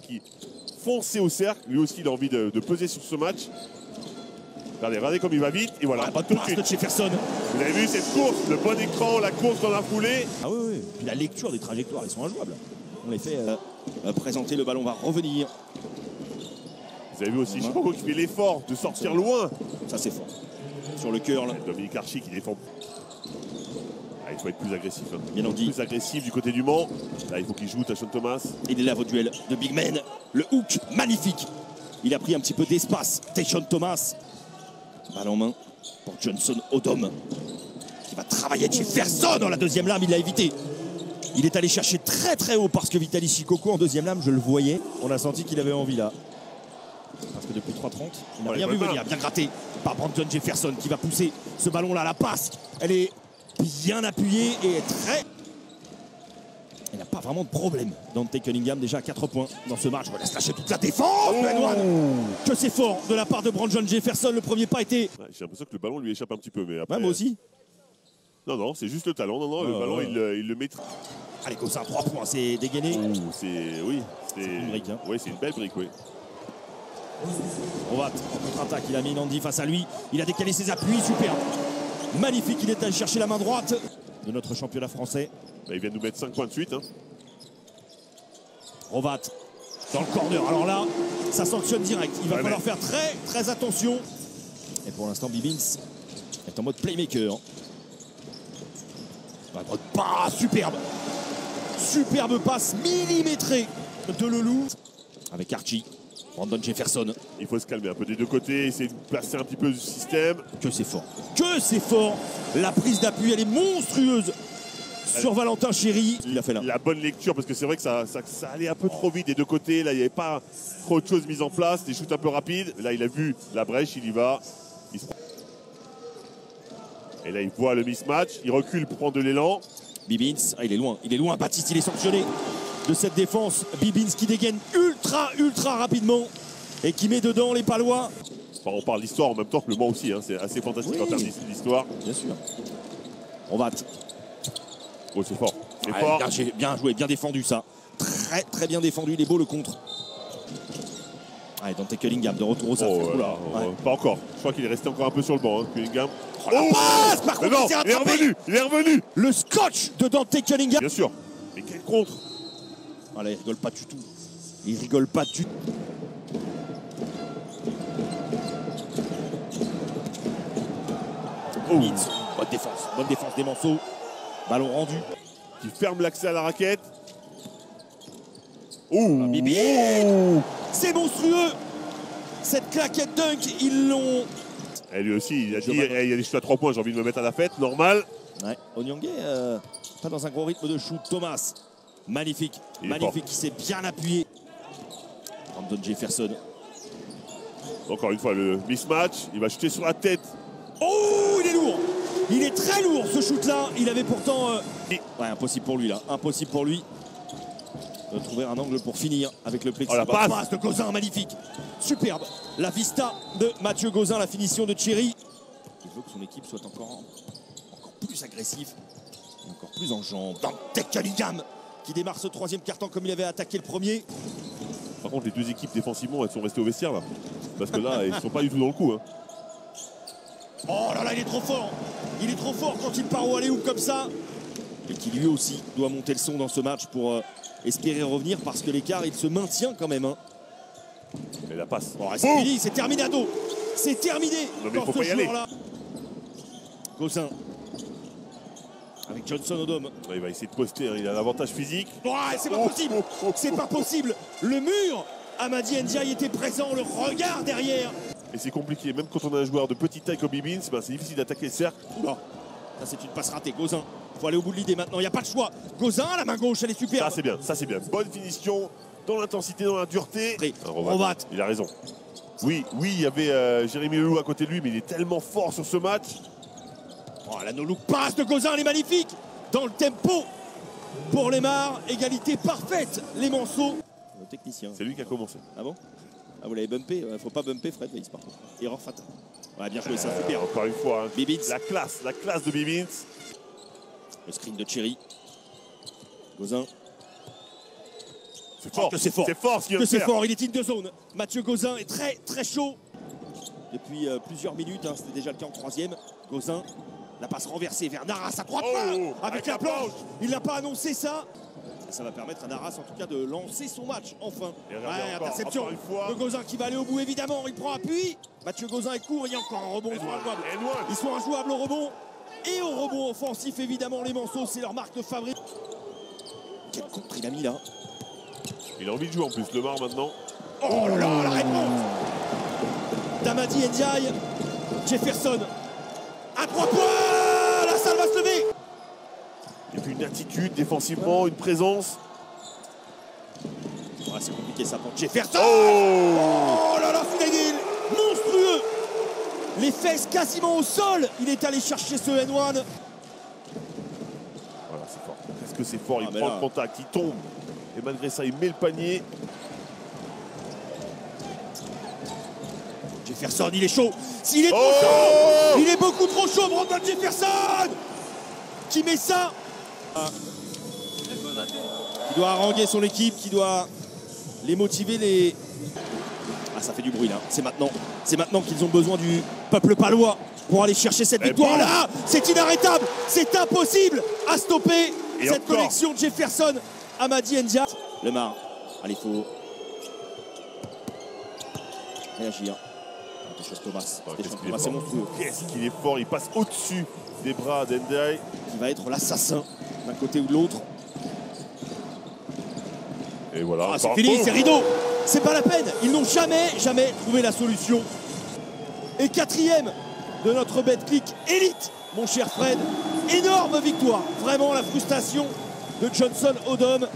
qui fonçait au cercle. Lui aussi, il a envie de peser sur ce match. Regardez comme il va vite. Et voilà, bonne passe de Jefferson. Vous avez vu cette course, le bon écran, la course dans la foulée. Ah oui, oui. Puis la lecture des trajectoires, ils sont injouables. On les fait présenter, le ballon va revenir. Vous avez vu aussi Chicago qui fait l'effort de sortir loin. Ça, c'est fort. Sur le curl. Dominique Archie qui défend. Ah, il faut être plus agressif. Hein. Bien dit. Plus agressif du côté du Mans. Là, il faut qu'il joue Tashon Thomas. Il est là au duel de Big Man. Le hook, magnifique. Il a pris un petit peu d'espace. Tashon Thomas. Balle en main pour Johnson Odom. Qui va travailler Jefferson dans la deuxième lame. Il l'a évité. Il est allé chercher très très haut parce que Vitaly Chicoco en deuxième lame, je le voyais. On a senti qu'il avait envie là. Parce que depuis 3,30, il n'a rien vu venir. Bien gratté par Brandon Jefferson qui va pousser ce ballon là. La passe, elle est bien appuyée et très... Il n'a pas vraiment de problème. Dante Cunningham déjà à 4 points dans ce match. On laisse lâcher toute la défense. Que c'est fort de la part de Brandon Jefferson. Le premier pas été... Ouais, j'ai l'impression que le ballon lui échappe un petit peu. Mais après... Ouais, moi aussi. Non, c'est juste le talent. Le ballon, il le met... Allez, Gossin, 3 points, c'est dégainé. Oui, c'est une brique. Hein. Oui, c'est une belle brique, oui. Rovat en contre-attaque, il a mis Nandi face à lui. Il a décalé ses appuis, superbe. Magnifique, il est allé chercher la main droite de notre championnat français. Bah, il vient de nous mettre 5 points de suite. Hein. Rovat dans le corner. Alors là, ça sanctionne direct. Il va falloir faire très attention. Et pour l'instant, Bibins est en mode playmaker. Superbe. Superbe passe millimétrée de Leloup. Avec Archie. Brandon Jefferson. Il faut se calmer un peu des deux côtés, essayer de placer un petit peu du système. Que c'est fort. Que c'est fort. La prise d'appui, elle est monstrueuse sur Valentin Chéry. Il a fait là. La bonne lecture, parce que c'est vrai que ça allait un peu trop vite des deux côtés. Là, il n'y avait pas trop de choses mises en place, des shoots un peu rapides. Là, il a vu la brèche, il y va. Et là, il voit le mismatch. Il recule pour prendre de l'élan. Bibins, il est loin. Baptiste, il est sanctionné de cette défense. Bibins qui dégaine ultra rapidement et qui met dedans les Palois. Enfin, on parle d'histoire en même temps que le Mans aussi. Hein. C'est assez fantastique en termes d'histoire. Bien sûr. On va. Oh, c'est fort. C'est fort. Bien joué, bien défendu ça. Très bien défendu. Il est beau le contre. Allez, Dante Cunningham de retour au cercle. Pas encore. Je crois qu'il est resté encore un peu sur le banc. Hein, Cunningham. Oh, la passe. Par contre, non, il est revenu. Le scotch de Dante Cunningham. Bien sûr. Mais quel contre. Voilà, il rigole pas du tout. Il rigole pas du tout. Bonne défense des Manceaux. Ballon rendu. Qui ferme l'accès à la raquette. C'est monstrueux. Cette claquette dunk, ils l'ont. Et lui aussi, il a dit il y a des shoots à 3 points, j'ai envie de me mettre à la fête, normal. Ouais, Onyangé, pas dans un gros rythme de shoot. Thomas, magnifique, qui s'est bien appuyé. Brandon Jefferson. Encore une fois, le mismatch, il va shooter sur la tête. Oh, il est lourd. Il est très lourd ce shoot-là. Il avait pourtant... Ouais, impossible pour lui là. Impossible pour lui de trouver un angle pour finir avec le plexi. Oh, la passe de Gossin, magnifique. Superbe. La vista de Mathieu Gossin, la finition de Thierry. Il veut que son équipe soit encore plus agressif, encore plus en jambes. Dante Cunningham qui démarre ce troisième quart-temps comme il avait attaqué le premier. Par contre, les deux équipes défensivement, elles sont restées au vestiaire là. Parce que là, ils ne sont pas du tout dans le coup. Hein. Oh là là, il est trop fort. Il est trop fort quand il part au alley-oop comme ça. Et qui lui aussi doit monter le son dans ce match pour espérer revenir parce que l'écart, il se maintient quand même. Hein. Et la passe. Oh, c'est fini, c'est terminado. C'est terminé. Non mais il faut pas y aller. Gossin. Avec Johnson Odom. Il va essayer de poster, hein. Il a l'avantage physique. Oh, c'est pas possible. C'est pas possible. Le mur, Amadi Ndiaye était présent, le regard derrière. Et c'est compliqué, même quand on a un joueur de petite taille comme Bibins, ben c'est difficile d'attaquer le cercle. Oula, ça c'est une passe ratée, Gossin. Il faut aller au bout de l'idée maintenant, il n'y a pas de choix. Gossin, la main gauche, elle est super. Ça c'est bien. Bonne finition, dans l'intensité, dans la dureté. Rovat. Il a raison. Oui, il y avait Jérémy Leloup à côté de lui, mais il est tellement fort sur ce match. Oh, la no-look passe de Gossin, elle est magnifique. Dans le tempo pour les Mars, égalité parfaite, les Manceaux. Le technicien. C'est lui qui a commencé. Ah bon? Ah, vous l'avez bumpé, faut pas bumper Fred Weiss par contre. Erreur fatale. Ouais, bien joué, ça super. Encore une fois, hein. Bibins. La classe de Bibins. Le screen de Thierry. Gossin. C'est fort. Que c'est fort. C'est fort ce qu'il vient Que de c'est faire. fort. Il est in the zone. Mathieu Gauzin est très très chaud. Depuis plusieurs minutes, hein, c'était déjà le cas en troisième. Gauzin, la passe renversée vers Naras à 3 points avec la planche. Il n'a pas annoncé ça. Ça va permettre à Naras en tout cas de lancer son match enfin. Et encore, interception encore une fois. de Gauzin qui va aller au bout évidemment. Il prend appui. Mathieu Gauzin est court. Il y a encore un rebond. Ils sont injouables au rebond. Et au rebond offensif évidemment les Manceaux, c'est leur marque de fabrique. Quel contre il a mis là. Il a envie de jouer en plus, Lemar maintenant. Oh là là, la réponse d'Amadi Ndiaye. Jefferson à 3 points. La salle va se lever. Et puis une attitude défensivement, une présence. Ah, c'est compliqué ça pour Jefferson. Oh, Oh là là, Funagil, monstrueux. Les fesses quasiment au sol. Il est allé chercher ce N1. Voilà, c'est fort. Qu'est-ce que c'est fort, il prend le contact, il tombe. Et malgré ça, il met le panier. Jefferson, il est chaud. S'il est trop chaud, il est beaucoup trop chaud. Brandon Jefferson qui met ça. Qui doit haranguer son équipe, qui doit les motiver. Ah, ça fait du bruit là. C'est maintenant qu'ils ont besoin du peuple palois pour aller chercher cette victoire là. C'est inarrêtable. C'est impossible à stopper cette connexion de Jefferson. Amadi Ndiaye. Lemar, allez, il faut réagir. Thomas, c'est monstrueux. Qu'est-ce qu'il est fort, il passe au-dessus des bras d'Ndiaye. Il va être l'assassin d'un côté ou de l'autre. Et voilà. Ah, c'est fini, c'est rideau. C'est pas la peine. Ils n'ont jamais trouvé la solution. Et quatrième de notre Betclic élite, mon cher Fred. Énorme victoire. Vraiment la frustration de Johnson Odom.